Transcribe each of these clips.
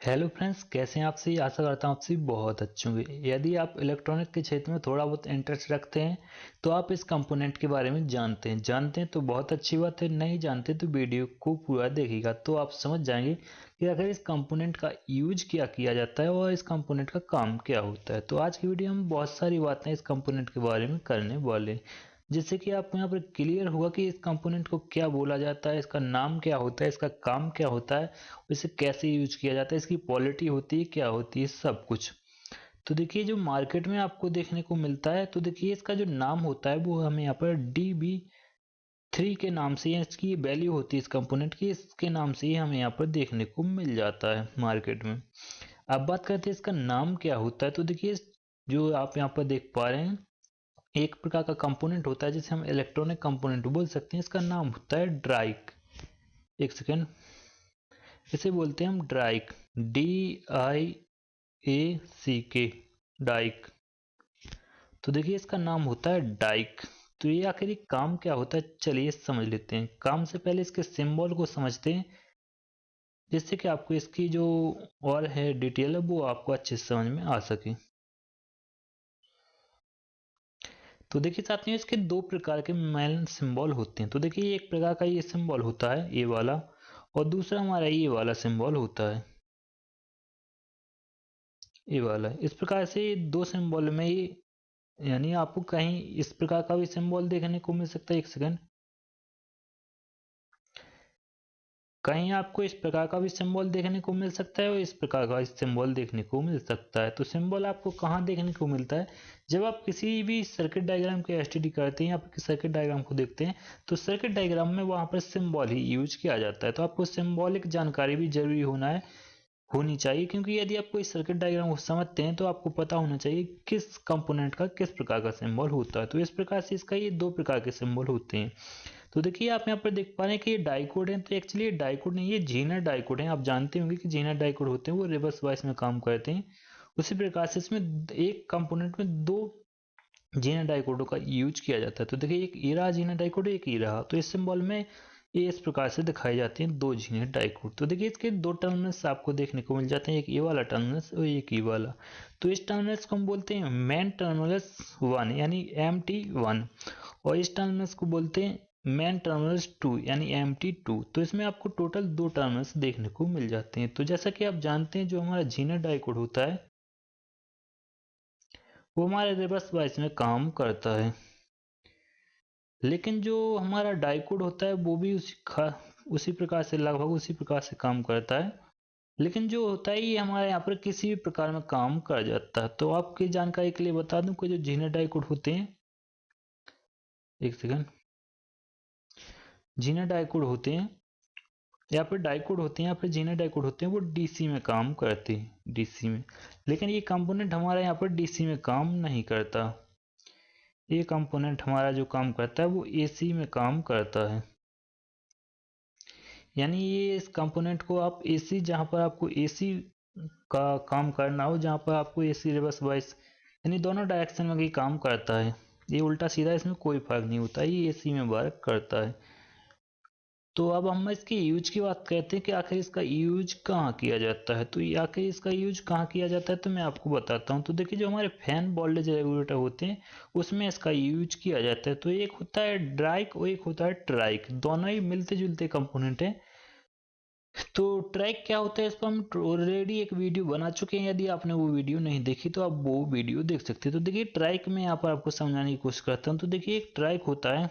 Hello friends, कैसे हैं आप सभी। आशा करता हूँ आप सभी बहुत अच्छे होंगे। यदि आप इलेक्ट्रॉनिक के क्षेत्र में थोड़ा बहुत इंटरेस्ट रखते हैं तो आप इस कंपोनेंट के बारे में जानते हैं तो बहुत अच्छी बात है। नहीं जानते तो वीडियो को पूरा देखिएगा तो आप समझ जाएंगे कि आखिर इस कंपोनेंट का यूज क्या किया जाता है और इस कंपोनेंट का काम क्या होता है। तो आज की वीडियो में बहुत सारी बातें इस कंपोनेंट के बारे में करने वाले हैं, जिससे कि आपको यहाँ पर क्लियर होगा कि इस कंपोनेंट को क्या बोला जाता है, इसका नाम क्या होता है, इसका काम क्या होता है, इसे कैसे यूज किया जाता है, इसकी क्वालिटी होती है क्या होती है, सब कुछ। तो देखिए जो मार्केट में आपको देखने को मिलता है, तो देखिए इसका जो नाम होता है वो हमें यहाँ पर DB3 के नाम से, या इसकी वैल्यू होती है इस कंपोनेंट की, इसके नाम से ही हमें यहाँ पर देखने को मिल जाता है मार्केट में। अब बात करते हैं इसका नाम क्या होता है। तो देखिए जो आप यहाँ पर देख पा रहे हैं, एक प्रकार का कंपोनेंट होता है जिसे हम इलेक्ट्रॉनिक कंपोनेंट बोल सकते हैं। इसका नाम होता है ड्राइक। एक सेकेंड, इसे बोलते हैं हम ड्राइक, DIACK, डाइक। तो देखिए इसका नाम होता है डाइक। तो ये आखिर काम क्या होता है, चलिए समझ लेते हैं। काम से पहले इसके सिंबल को समझते हैं, जिससे कि आपको इसकी जो और है डिटेल है वो आपको अच्छे से समझ में आ सके। तो देखिए साथियों, इसके दो प्रकार के मेन सिंबल होते हैं। तो देखिए एक प्रकार का ये सिंबल होता है, ये वाला, और दूसरा हमारा ये वाला सिंबल होता है, ये वाला। इस प्रकार से दो सिंबल में ही, यानी आपको कहीं इस प्रकार का भी सिंबल देखने को मिल सकता है। एक सेकंड, कहीं आपको इस प्रकार का भी सिंबल देखने को मिल सकता है और इस प्रकार का सिंबल देखने को मिल सकता है। तो सिंबल आपको कहाँ देखने को मिलता है, जब आप किसी भी सर्किट डायग्राम के एसटीडी करते हैं या फिर सर्किट डायग्राम को देखते हैं, तो सर्किट डायग्राम में वहां पर सिंबल ही यूज किया जाता है। तो आपको सिंबॉलिक जानकारी भी जरूरी होनी चाहिए, क्योंकि यदि आप कोई सर्किट डायग्राम को समझते हैं तो आपको पता होना चाहिए किस कंपोनेंट का किस प्रकार का सिंबल होता है। तो इस प्रकार से इसका ये दो प्रकार के सिंबल होते हैं। तो देखिए आप यहाँ पर देख पा रहे हैं कि ये डाइकोड है। तो एक्चुअली ये डाइकोड नहीं, ये जीनर डाइकोड है। आप जानते होंगे कि जीनर डाइकोड होते हैं वो रिवर्स वाइस में काम करते हैं। उसी प्रकार से इसमें एक कंपोनेंट में दो जीनर डाइकोडों का यूज किया जाता है। तो देखिए एक ई रहा जीनर डाइकोड, एक ई रहा। तो इस सिंबल में ये इस प्रकार से दिखाई जाते हैं दो जीनर डाइकोड। तो देखिए इसके दो टर्मिनल्स आपको देखने को मिल जाते हैं, एक ये वाला टर्मिनल्स और एक ये वाला। तो इस टर्मिनल्स को हम बोलते हैं मेन टर्मिनल्स 1 यानी MT1, और इस टर्मिनल्स को बोलते हैं मेन टर्मिनल्स 2 यानी MT2। तो इसमें आपको टोटल दो टर्मिनल्स देखने को मिल जाते हैं। तो जैसा कि आप जानते हैं, जो हमारा जीनर डाइकोड होता है वो हमारे रिवर्स वाइस में काम करता है, लेकिन जो हमारा डाइकोड होता है वो भी उसी प्रकार से, लगभग उसी प्रकार से काम करता है। लेकिन जो होता है ये हमारे यहाँ पर किसी भी प्रकार में काम कर जाता है। तो आपकी जानकारी के लिए बता दूं कि जो जीनर डाइकोड होते हैं, एक सेकंड, जीनर डाइकोड होते हैं या फिर डाइकोड होते हैं या फिर जीनर डाइकोड होते हैं, वो डीसी में काम करते हैं, डीसी में। लेकिन ये कंपोनेंट हमारे यहाँ पर डीसी में काम नहीं करता। ये कंपोनेंट हमारा जो काम करता है वो एसी में काम करता है। यानी ये इस कंपोनेंट को आप एसी, जहाँ पर आपको एसी का काम करना हो, जहाँ पर आपको एसी रिवर्स वाइस यानी दोनों डायरेक्शन में भी काम करता है, ये उल्टा सीधा, इसमें कोई फर्क नहीं होता, ये एसी में वर्क करता है। तो अब हम इसके यूज की बात करते हैं कि आखिर इसका यूज कहाँ किया जाता है। तो आखिर इसका यूज कहाँ किया जाता है तो मैं आपको बताता हूँ। तो देखिए जो हमारे फैन वोल्टेज रेगुलेटर होते हैं उसमें इसका यूज किया जाता है। तो एक होता है ड्राइक और एक होता है ट्राइक, दोनों ही मिलते जुलते कंपोनेंट हैं। तो ट्रैक क्या होता है, इस पर हम ऑलरेडी एक वीडियो बना चुके हैं। यदि आपने वो वीडियो नहीं देखी तो आप वो वीडियो देख सकते हैं। तो देखिए ट्रैक में यहाँ पर आपको समझाने की कोशिश करता हूँ। तो देखिए एक ट्रैक होता है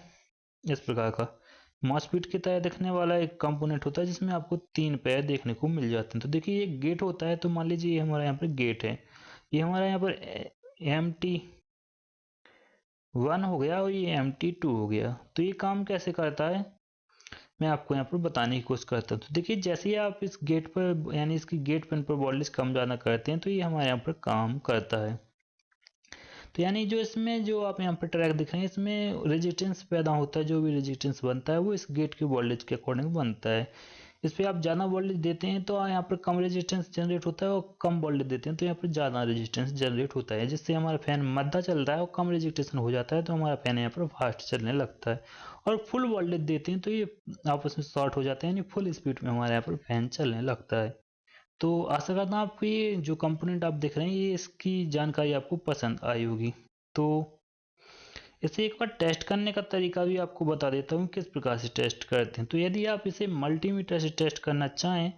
इस प्रकार का, मॉसफेट की तरह दिखने वाला एक कंपोनेंट होता है, जिसमें आपको तीन पैर देखने को मिल जाते हैं। तो देखिए एक गेट होता है। तो मान लीजिए ये हमारा यहाँ पर गेट है, ये हमारा यहाँ पर MT1 हो गया और ये MT2 हो गया। तो ये काम कैसे करता है मैं आपको यहाँ पर बताने की कोशिश करता हूँ। तो देखिए जैसे ही आप इस गेट पर, यानी इसकी गेट पिन पर वोल्टेज कम ज़्यादा करते हैं तो ये हमारे यहाँ पर काम करता है। तो यानी जो इसमें जो आप यहाँ पर ट्रैक दिख रहे हैं, इसमें रेजिस्टेंस पैदा होता है। जो भी रेजिस्टेंस बनता है वो इस गेट के वोल्टेज के अकॉर्डिंग बनता है। इस पर आप ज़्यादा वोल्टेज देते हैं तो यहाँ पर कम रेजिस्टेंस जनरेट होता है, और कम वोल्टेज देते हैं तो यहाँ पर ज़्यादा रेजिस्टेंस जनरेट होता है, जिससे हमारा फैन मद्दा चल रहा है और कम रेजिस्टेंस हो जाता है तो हमारा फैन यहाँ पर फास्ट चलने लगता है। और फुल वोल्टेज देते हैं तो ये आपस में शॉर्ट हो जाते हैं, यानी फुल स्पीड में हमारे यहाँ पर फैन चलने लगता है। तो आशा करता हूँ आपको ये जो कंपोनेंट आप देख रहे हैं ये इसकी जानकारी आपको पसंद आई होगी। तो इसे एक बार टेस्ट करने का तरीका भी आपको बता देता हूँ किस प्रकार से टेस्ट करते हैं। तो यदि आप इसे मल्टीमीटर से टेस्ट करना चाहें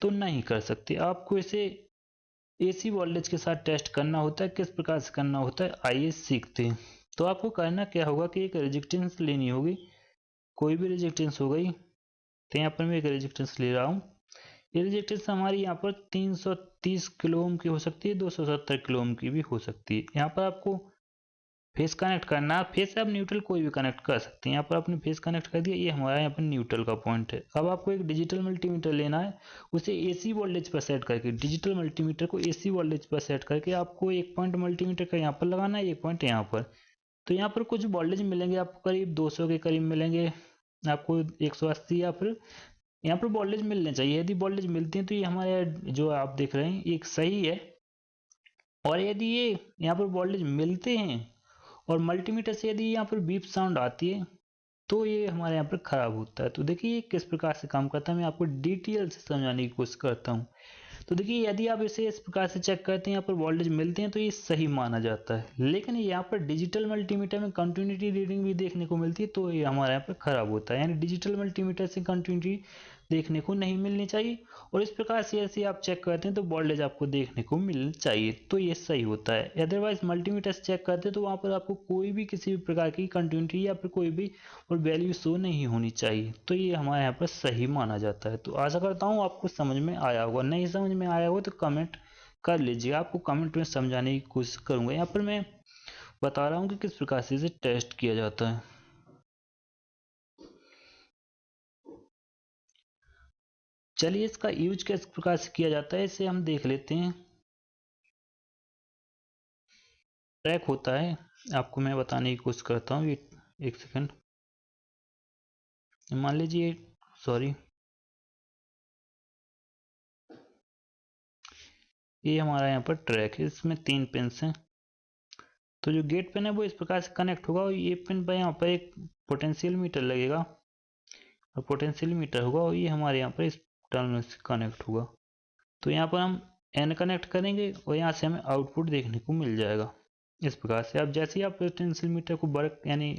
तो नहीं कर सकते, आपको इसे एसी वोल्टेज के साथ टेस्ट करना होता है। किस प्रकार से करना होता है आइए सीखते हैं। तो आपको करना क्या होगा कि एक रेजिस्टेंस लेनी होगी, कोई भी रेजिस्टेंस हो गई। तो यहाँ पर मैं एक रेजिस्टेंस ले रहा हूँ। ये रेजिस्टेंस हमारी यहाँ पर 330 किलो ओम की हो सकती है, 270 किलो ओम की भी हो सकती है। यहाँ पर आपको फेस कनेक्ट करना है, फेस से आप न्यूट्रल कोई भी कनेक्ट कर सकते हैं। यहाँ पर आपने फेस कनेक्ट कर दिया, ये हमारा यहाँ पर न्यूट्रल का पॉइंट है। अब आपको एक डिजिटल मल्टीमीटर लेना है, उसे एसी वोल्टेज पर सेट करके, डिजिटल मल्टीमीटर को एसी वोल्टेज पर सेट करके आपको एक पॉइंट मल्टीमीटर का यहाँ पर लगाना है, एक पॉइंट यहाँ पर। तो यहाँ पर कुछ वोल्टेज मिलेंगे आपको, करीब 200 के करीब मिलेंगे आपको, 180 या फिर यहाँ पर वोल्टेज मिलने चाहिए। यदि वोल्टेज मिलती है तो ये हमारे जो आप देख रहे हैं ये सही है। और यदि ये यहाँ पर वोल्टेज मिलते हैं और मल्टीमीटर से यदि यहाँ पर बीप साउंड आती है तो ये हमारे यहाँ पर खराब होता है। तो देखिए ये किस प्रकार से काम करता है, मैं आपको डिटेल से समझाने की कोशिश करता हूँ। तो देखिए यदि आप इसे इस प्रकार से चेक करते हैं, यहाँ पर वोल्टेज मिलते हैं तो ये सही माना जाता है। लेकिन यहाँ पर डिजिटल मल्टीमीटर में कंटिन्यूटी रीडिंग भी देखने को मिलती है तो ये हमारे यहाँ पर खराब होता है। यानी डिजिटल मल्टीमीटर से कंटिन्यूटी देखने को नहीं मिलनी चाहिए, और इस प्रकार से ऐसे आप चेक करते हैं तो वोल्टेज आपको देखने को मिलना चाहिए, तो ये सही होता है। अदरवाइज मल्टीमीटर से चेक करते हैं तो वहाँ पर आपको कोई भी किसी भी प्रकार की कंटिन्यूटी या फिर कोई भी और वैल्यू शो नहीं होनी चाहिए, तो ये हमारे यहाँ पर सही माना जाता है। तो आशा करता हूँ आपको समझ में आया होगा। नहीं समझ में आया होगा तो कमेंट कर लीजिए, आपको कमेंट में समझाने की कोशिश करूँगा। यहाँ पर मैं बता रहा हूँ कि किस प्रकार से इसे टेस्ट किया जाता है। चलिए इसका यूज किस प्रकार से किया जाता है इसे हम देख लेते हैं। ट्रैक होता है, आपको मैं बताने की कोशिश करता हूँ। एक सेकंड, मान लीजिए, सॉरी, ये हमारा यहाँ पर ट्रैक है, इसमें 3 पिन्स हैं। तो जो गेट पिन है वो इस प्रकार से कनेक्ट होगा, और ये पिन पर यहाँ पर एक पोटेंशियल मीटर लगेगा, और पोटेंशियल मीटर होगा, और ये हमारे यहाँ पर इस टर्मिनल से कनेक्ट होगा। तो यहाँ पर हम एन कनेक्ट करेंगे और यहाँ से हमें आउटपुट देखने को मिल जाएगा इस प्रकार से। अब जैसे ही आप पोटेंशियल मीटर को वर्क यानी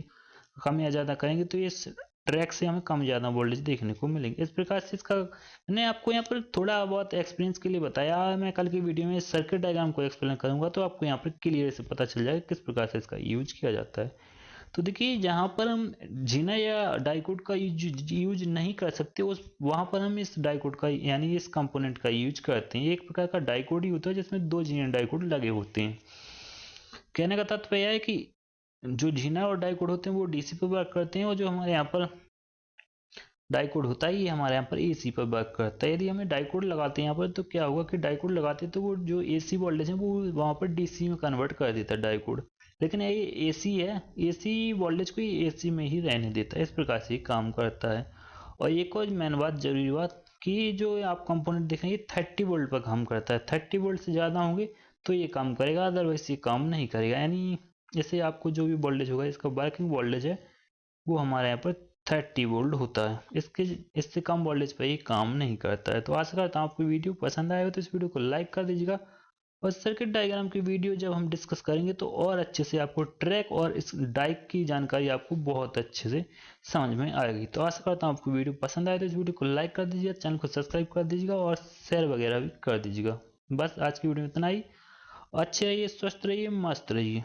कम या ज़्यादा करेंगे तो इस ट्रैक से हमें कम ज़्यादा वोल्टेज देखने को मिलेंगे। इस प्रकार से इसका मैंने आपको यहाँ पर थोड़ा बहुत एक्सपीरियंस के लिए बताया। मैं कल की वीडियो में सर्किट डायग्राम को एक्सप्लेन करूँगा तो आपको यहाँ पर क्लियर से पता चल जाएगा किस प्रकार से इसका यूज किया जाता है। तो देखिए जहाँ पर हम जीना या डाइकोड का यूज नहीं कर सकते उस वहाँ पर हम इस डाइकोड का यानी इस कंपोनेंट का यूज करते हैं। एक प्रकार का डाइकोड ही होता है जिसमें 2 जीना डाइकोड लगे होते हैं। कहने का तात्पर्य यह है कि जो जीना और डाइकोड होते हैं वो डीसी पर वर्क करते हैं, और जो हमारे यहाँ पर डाइकोड होता है ये हमारे यहाँ पर एसी पर वर्क करता है। यदि हमें डाइकोड लगाते हैं यहाँ पर तो क्या होगा कि डाइकोड लगाते हैं तो वो जो एसी वोल्टेज है वो वहाँ पर डीसी में कन्वर्ट कर देता है डाइकोड। लेकिन ये एसी है, एसी वोल्टेज को एसी में ही रहने देता है। इस प्रकार से काम करता है। और एक और मेन बात, जरूरी बात, कि जो आप कंपोनेंट देख रहे हैं 30 वोल्ट पर काम करता है। 30 वोल्ट से ज़्यादा होंगे तो ये काम करेगा, अदरवाइज ये काम नहीं करेगा। यानी जैसे आपको जो भी वोल्टेज होगा इसका वर्किंग वोल्टेज है वो हमारे यहाँ पर 30 वोल्ट होता है। इससे कम वोल्टेज पर ये काम नहीं करता है। तो आशा करता हूँ आपको वीडियो पसंद आया हो तो इस वीडियो को लाइक कर दीजिएगा, और सर्किट डायग्राम की वीडियो जब हम डिस्कस करेंगे तो और अच्छे से आपको ट्रैक और इस डाइक की जानकारी आपको बहुत अच्छे से समझ में आएगी। तो आशा करता हूँ आपको वीडियो पसंद आए तो इस वीडियो को लाइक कर दीजिएगा, चैनल को सब्सक्राइब कर दीजिएगा और शेयर वगैरह भी कर दीजिएगा। बस आज की वीडियो में इतना ही। अच्छे रहिए, स्वस्थ रहिए, मस्त रहिए।